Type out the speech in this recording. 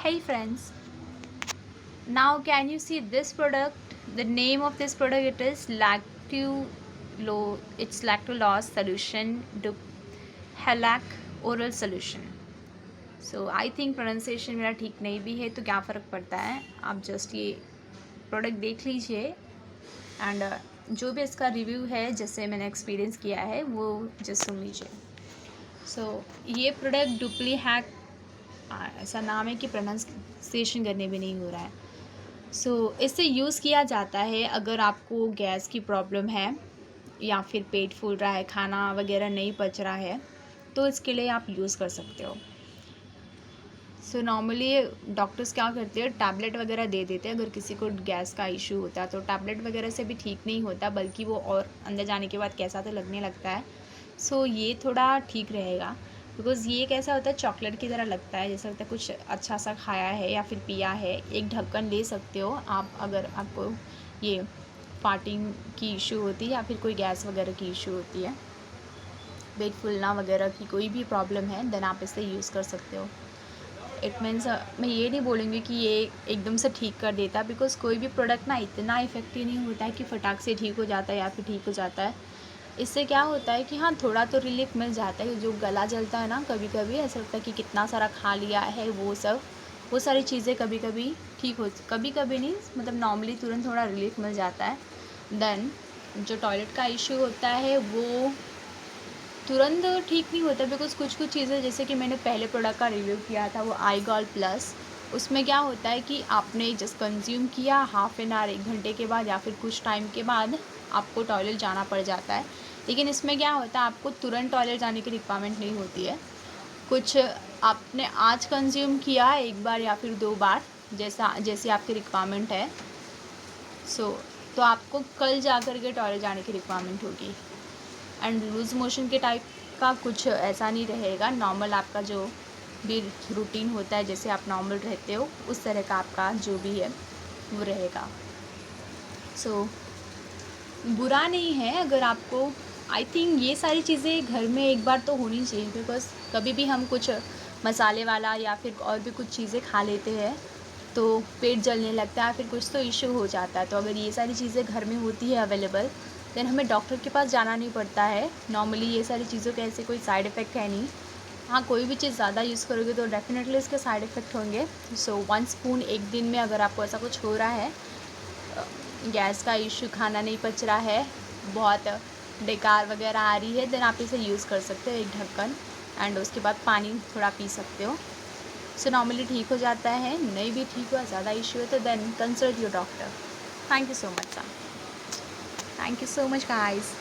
Hey friends, now can you see this product? The name of this product, it is it's lactulose solution Halac oral solution. So I think pronunciation मेरा ठीक नहीं भी है तो क्या फ़र्क पड़ता है, आप जस्ट ये प्रोडक्ट देख लीजिए एंड जो भी इसका रिव्यू है जैसे मैंने एक्सपीरियंस किया है वो जस्ट सुन लीजिए. सो ये प्रोडक्ट डुप्ली हैक ऐसा नाम है कि प्रोनाउंसिएशन करने भी नहीं हो रहा है. इससे यूज़ किया जाता है अगर आपको गैस की प्रॉब्लम है या फिर पेट फूल रहा है, खाना वगैरह नहीं पच रहा है, तो इसके लिए आप यूज़ कर सकते हो. नॉर्मली डॉक्टर्स क्या करते हैं, टैबलेट वगैरह दे देते हैं अगर किसी को गैस का इशू होता है. तो टैबलेट वगैरह से भी ठीक नहीं होता, बल्कि वो और अंदर जाने के बाद कैसा तो लगने लगता है. ये थोड़ा ठीक रहेगा बिकॉज़ ये कैसा होता है, चॉकलेट की तरह लगता है, जैसा लगता है कुछ अच्छा सा खाया है या फिर पिया है. एक ढक्कन ले सकते हो आप अगर आपको ये फार्टिंग की इशू होती है या फिर कोई गैस वगैरह की इशू होती है, पेट फूलना वगैरह की कोई भी प्रॉब्लम है, देन आप इसे यूज़ कर सकते हो. इट मीन्स मैं ये नहीं बोलूँगी कि ये एकदम से ठीक कर देता, बिकॉज़ कोई भी प्रोडक्ट ना इतना इफ़ेक्टिव नहीं होता है कि फटाक से ठीक हो जाता है या फिर ठीक हो जाता है. इससे क्या होता है कि हाँ, थोड़ा तो रिलीफ मिल जाता है. जो गला जलता है ना, कभी कभी ऐसा लगता है कि कितना सारा खा लिया है, वो सारी चीज़ें कभी कभी ठीक हो, कभी कभी नहीं, मतलब नॉर्मली तुरंत थोड़ा रिलीफ मिल जाता है. देन जो टॉयलेट का इशू होता है वो तुरंत ठीक नहीं होता, बिकॉज़ कुछ कुछ चीज़ें, जैसे कि मैंने पहले प्रोडक्ट का रिव्यू किया था वो आईगॉल प्लस, उसमें क्या होता है कि आपने जस्ट कंज्यूम किया हाफ एन आवर, 1 घंटे के बाद या फिर कुछ टाइम के बाद आपको टॉयलेट जाना पड़ जाता है. लेकिन इसमें क्या होता है, आपको तुरंत टॉयलेट जाने की रिक्वायरमेंट नहीं होती है. कुछ आपने आज कंज्यूम किया 1 बार या फिर 2 बार, जैसी आपकी रिक्वायरमेंट है, तो आपको कल जा कर के टॉयलेट जाने की रिक्वायरमेंट होगी. एंड लूज़ मोशन के टाइप का कुछ ऐसा नहीं रहेगा. नॉर्मल आपका जो भी रूटीन होता है, जैसे आप नॉर्मल रहते हो उस तरह का आपका जो भी है वो रहेगा. बुरा नहीं है अगर आपको, आई थिंक ये सारी चीज़ें घर में एक बार तो होनी चाहिए, बिकॉज़ कभी भी हम कुछ मसाले वाला या फिर और भी कुछ चीज़ें खा लेते हैं तो पेट जलने लगता है, फिर कुछ तो इशू हो जाता है. तो अगर ये सारी चीज़ें घर में होती है अवेलेबल, देन हमें डॉक्टर के पास जाना नहीं पड़ता है. नॉर्मली ये सारी चीज़ों के ऐसे कोई साइड इफ़ेक्ट है नहीं. हाँ, कोई भी चीज़ ज़्यादा यूज़ करोगे तो डेफिनेटली इसके साइड इफ़ेक्ट होंगे. 1 स्पून एक दिन में अगर आपको ऐसा कुछ हो रहा है, गैस का इशू, खाना नहीं पच रहा है, बहुत बेकार वगैरह आ रही है, देन आप इसे यूज़ कर सकते हो 1 ढक्कन. एंड उसके बाद पानी थोड़ा पी सकते हो. नॉर्मली ठीक हो जाता है. नहीं भी ठीक हुआ, ज़्यादा इशू है, तो then consult your doctor. Thank you so much sir. Thank you so much guys.